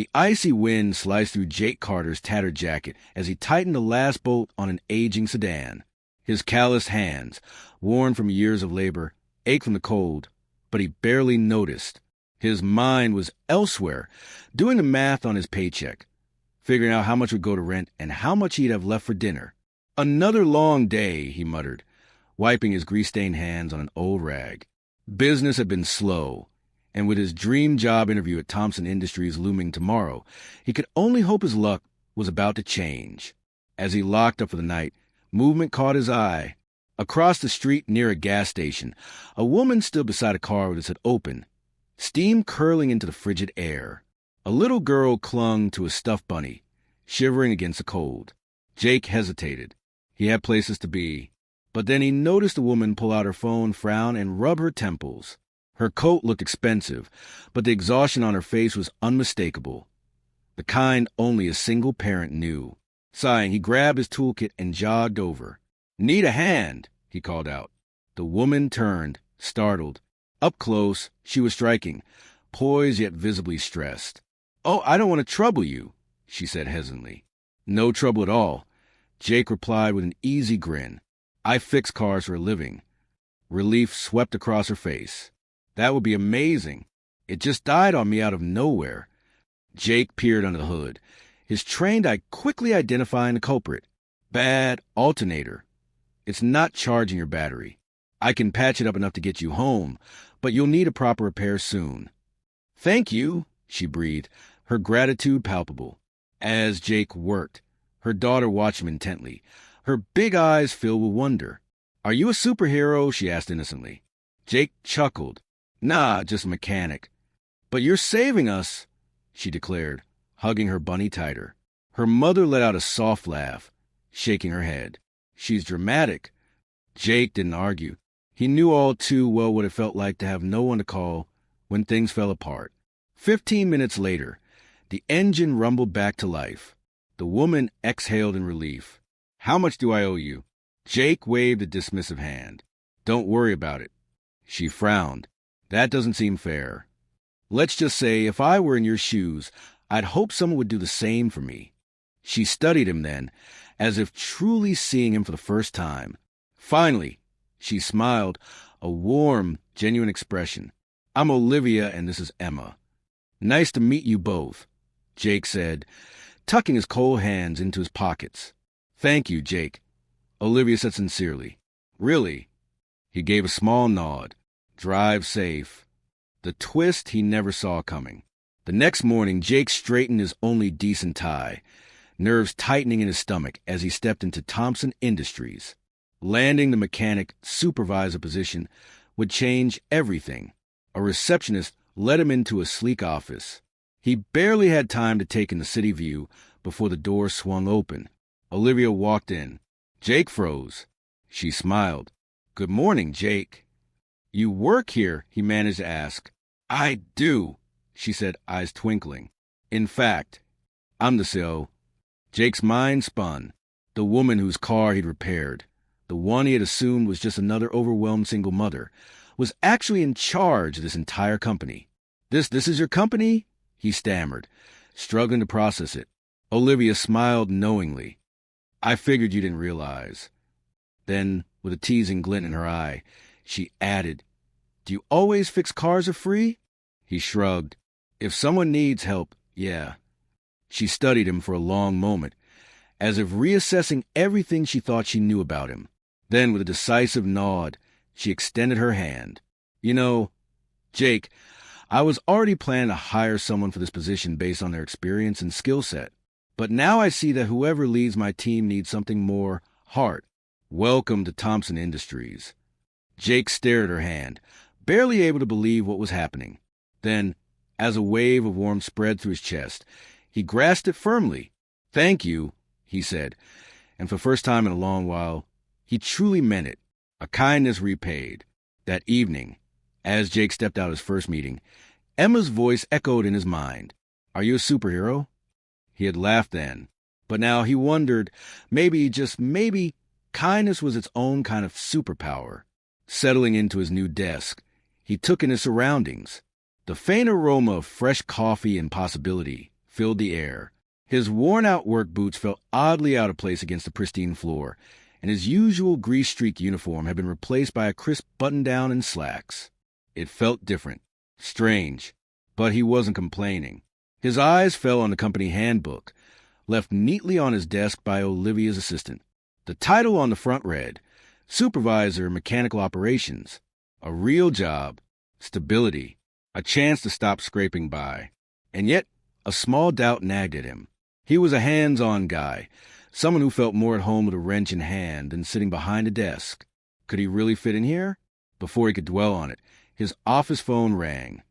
The icy wind sliced through Jake Carter's tattered jacket as he tightened the last bolt on an aging sedan. His calloused hands, worn from years of labor, ached from the cold, but he barely noticed. His mind was elsewhere, doing the math on his paycheck, figuring out how much would go to rent and how much he'd have left for dinner. Another long day, he muttered, wiping his grease-stained hands on an old rag. Business had been slow, and with his dream job interview at Thompson Industries looming tomorrow, he could only hope his luck was about to change. As he locked up for the night, movement caught his eye. Across the street near a gas station, a woman stood beside a car with its hood open, steam curling into the frigid air. A little girl clung to a stuffed bunny, shivering against the cold. Jake hesitated. He had places to be. But then he noticed the woman pull out her phone, frown, and rub her temples. Her coat looked expensive, but the exhaustion on her face was unmistakable. The kind only a single parent knew. Sighing, he grabbed his toolkit and jogged over. "Need a hand," he called out. The woman turned, startled. Up close, she was striking, poised yet visibly stressed. "Oh, I don't want to trouble you," she said hesitantly. "No trouble at all," Jake replied with an easy grin. "I fix cars for a living." Relief swept across her face. "That would be amazing. It just died on me out of nowhere." Jake peered under the hood, his trained eye quickly identifying the culprit. "Bad alternator. It's not charging your battery. I can patch it up enough to get you home, but you'll need a proper repair soon." "Thank you," she breathed, her gratitude palpable. As Jake worked, her daughter watched him intently, her big eyes filled with wonder. "Are you a superhero?" she asked innocently. Jake chuckled. "Nah, just a mechanic." "But you're saving us," she declared, hugging her bunny tighter. Her mother let out a soft laugh, shaking her head. "She's dramatic." Jake didn't argue. He knew all too well what it felt like to have no one to call when things fell apart. 15 minutes later, the engine rumbled back to life. The woman exhaled in relief. "How much do I owe you?" Jake waved a dismissive hand. "Don't worry about it." She frowned. "That doesn't seem fair. Let's just say if I were in your shoes, I'd hope someone would do the same for me." She studied him then, as if truly seeing him for the first time. Finally, she smiled, a warm, genuine expression. "I'm Olivia, and this is Emma." "Nice to meet you both," Jake said, tucking his cold hands into his pockets. "Thank you, Jake," Olivia said sincerely. "Really?" He gave a small nod. "Drive safe." The twist he never saw coming. The next morning, Jake straightened his only decent tie, nerves tightening in his stomach as he stepped into Thompson Industries. Landing the mechanic supervisor position would change everything. A receptionist led him into a sleek office. He barely had time to take in the city view before the door swung open. Olivia walked in. Jake froze. She smiled. "Good morning, Jake." "You work here?" he managed to ask. "I do," she said, eyes twinkling. "In fact, I'm the CO." Jake's mind spun. The woman whose car he'd repaired, the one he had assumed was just another overwhelmed single mother, was actually in charge of this entire company. This is your company?" he stammered, struggling to process it. Olivia smiled knowingly. "I figured you didn't realize." Then, with a teasing glint in her eye, she added, "Do you always fix cars for free?" He shrugged. "If someone needs help, yeah." She studied him for a long moment, as if reassessing everything she thought she knew about him. Then, with a decisive nod, she extended her hand. "You know, Jake, I was already planning to hire someone for this position based on their experience and skill set. But now I see that whoever leads my team needs something more heart. Welcome to Thompson Industries." Jake stared at her hand, barely able to believe what was happening. Then, as a wave of warmth spread through his chest, he grasped it firmly. "Thank you," he said, and for the first time in a long while, he truly meant it, a kindness repaid. That evening, as Jake stepped out of his first meeting, Emma's voice echoed in his mind. "Are you a superhero?" He had laughed then, but now he wondered, maybe, just maybe, kindness was its own kind of superpower. Settling into his new desk, he took in his surroundings. The faint aroma of fresh coffee and possibility filled the air. His worn-out work boots felt oddly out of place against the pristine floor, and his usual grease-streaked uniform had been replaced by a crisp button-down and slacks. It felt different, strange, but he wasn't complaining. His eyes fell on the company handbook, left neatly on his desk by Olivia's assistant. The title on the front read, Supervisor Mechanical Operations. A real job, stability, a chance to stop scraping by. And yet, a small doubt nagged at him. He was a hands-on guy, someone who felt more at home with a wrench in hand than sitting behind a desk. Could he really fit in here? Before he could dwell on it, his office phone rang.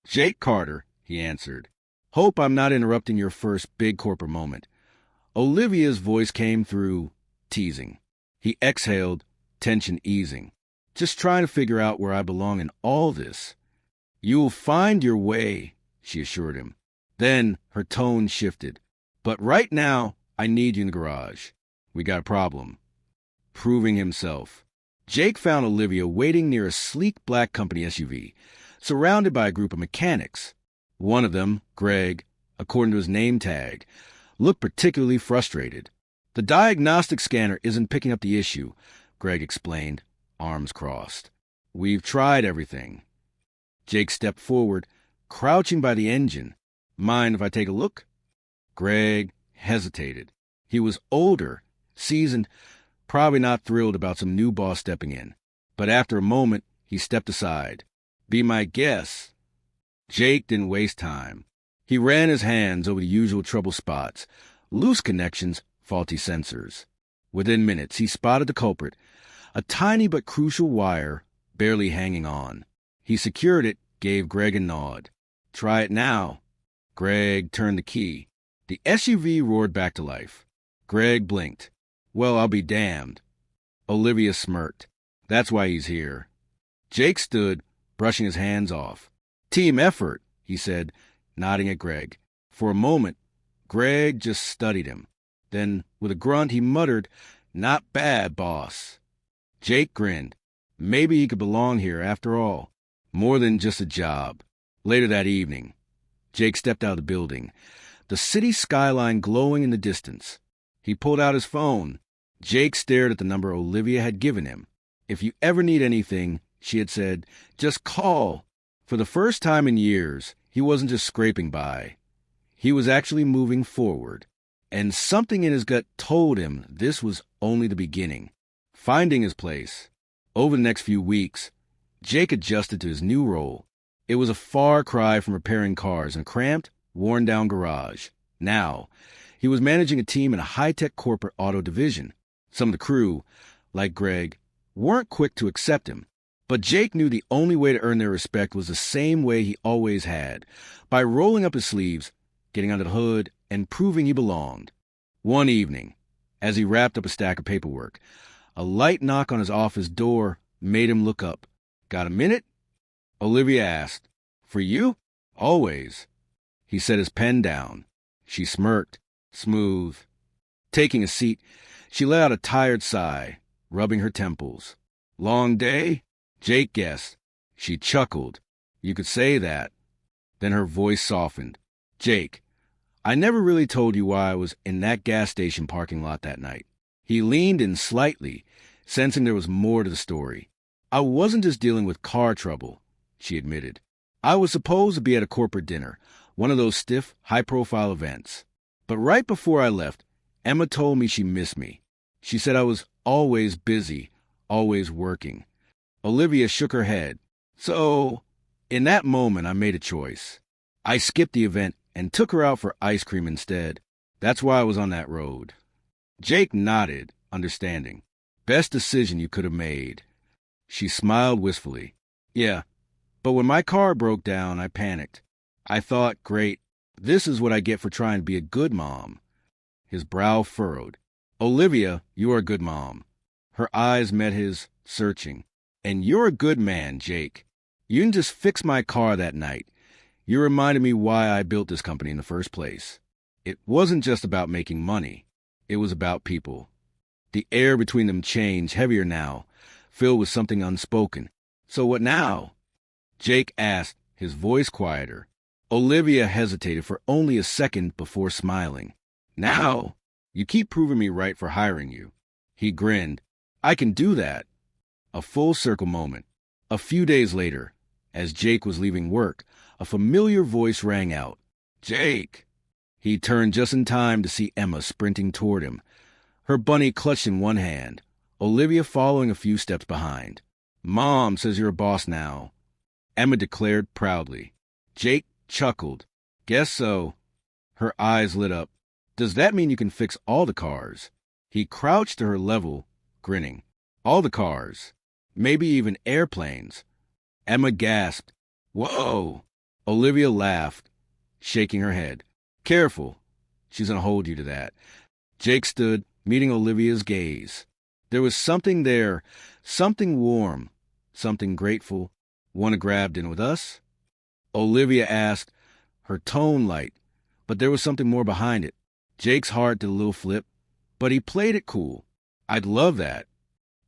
Jake Carter, he answered. Hope I'm not interrupting your first big corporate moment. Olivia's voice came through, teasing. He exhaled, tension easing. Just trying to figure out where I belong in all this. You'll find your way, she assured him. Then her tone shifted. But right now, I need you in the garage. We got a problem. Proving himself. Jake found Olivia waiting near a sleek black company SUV, surrounded by a group of mechanics. One of them, Greg, according to his name tag, looked particularly frustrated. The diagnostic scanner isn't picking up the issue, Greg explained, arms crossed. We've tried everything. Jake stepped forward, crouching by the engine. Mind if I take a look? Greg hesitated. He was older, seasoned, probably not thrilled about some new boss stepping in. But after a moment, he stepped aside. Be my guest. Jake didn't waste time. He ran his hands over the usual trouble spots, loose connections, faulty sensors. Within minutes, he spotted the culprit, a tiny but crucial wire barely hanging on. He secured it, gave Greg a nod. Try it now. Greg turned the key. The SUV roared back to life. Greg blinked. Well, I'll be damned. Olivia smirked. That's why he's here. Jake stood, brushing his hands off. Team effort, he said, nodding at Greg. For a moment, Greg just studied him. Then, with a grunt, he muttered, Not bad, boss. Jake grinned. Maybe he could belong here after all. More than just a job. Later that evening, Jake stepped out of the building, the city skyline glowing in the distance. He pulled out his phone. Jake stared at the number Olivia had given him. If you ever need anything, she had said, just call. For the first time in years, he wasn't just scraping by. He was actually moving forward. And something in his gut told him this was only the beginning. Finding his place. Over the next few weeks, Jake adjusted to his new role. It was a far cry from repairing cars in a cramped, worn-down garage. Now, he was managing a team in a high-tech corporate auto division. Some of the crew, like Greg, weren't quick to accept him. But Jake knew the only way to earn their respect was the same way he always had, by rolling up his sleeves, getting under the hood, and proving he belonged. One evening, as he wrapped up a stack of paperwork, a light knock on his office door made him look up. Got a minute? Olivia asked. For you? Always. He set his pen down. She smirked. Smooth. Taking a seat, she let out a tired sigh, rubbing her temples. Long day? Jake guessed. She chuckled. You could say that. Then her voice softened. Jake, I never really told you why I was in that gas station parking lot that night. He leaned in slightly, sensing there was more to the story. I wasn't just dealing with car trouble, she admitted. I was supposed to be at a corporate dinner, one of those stiff, high-profile events. But right before I left, Emma told me she missed me. She said I was always busy, always working. Olivia shook her head. So, in that moment, I made a choice. I skipped the event and took her out for ice cream instead. That's why I was on that road. Jake nodded, understanding. Best decision you could have made. She smiled wistfully. Yeah, but when my car broke down, I panicked. I thought, great, this is what I get for trying to be a good mom. His brow furrowed. Olivia, you are a good mom. Her eyes met his, searching. And you're a good man, Jake. You didn't just fix my car that night. You reminded me why I built this company in the first place. It wasn't just about making money. It was about people. The air between them changed, heavier now, filled with something unspoken. So what now? Jake asked, his voice quieter. Olivia hesitated for only a second before smiling. Now, you keep proving me right for hiring you. He grinned. I can do that. A full circle moment. A few days later, as Jake was leaving work, a familiar voice rang out. Jake! He turned just in time to see Emma sprinting toward him, her bunny clutched in one hand, Olivia following a few steps behind. Mom says you're a boss now, Emma declared proudly. Jake chuckled. Guess so. Her eyes lit up. Does that mean you can fix all the cars? He crouched to her level, grinning. All the cars. Maybe even airplanes. Emma gasped. Whoa! Olivia laughed, shaking her head. Careful. She's gonna hold you to that. Jake stood, meeting Olivia's gaze. There was something there, something warm, something grateful. Want to grab dinner with us? Olivia asked, her tone light, but there was something more behind it. Jake's heart did a little flip, but he played it cool. I'd love that.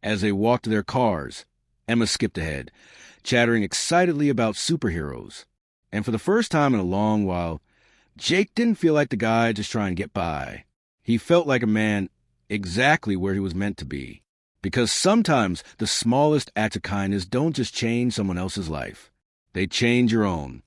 As they walked to their cars, Emma skipped ahead, chattering excitedly about superheroes. And for the first time in a long while, Jake didn't feel like the guy just trying to get by. He felt like a man exactly where he was meant to be. Because sometimes the smallest acts of kindness don't just change someone else's life. They change your own.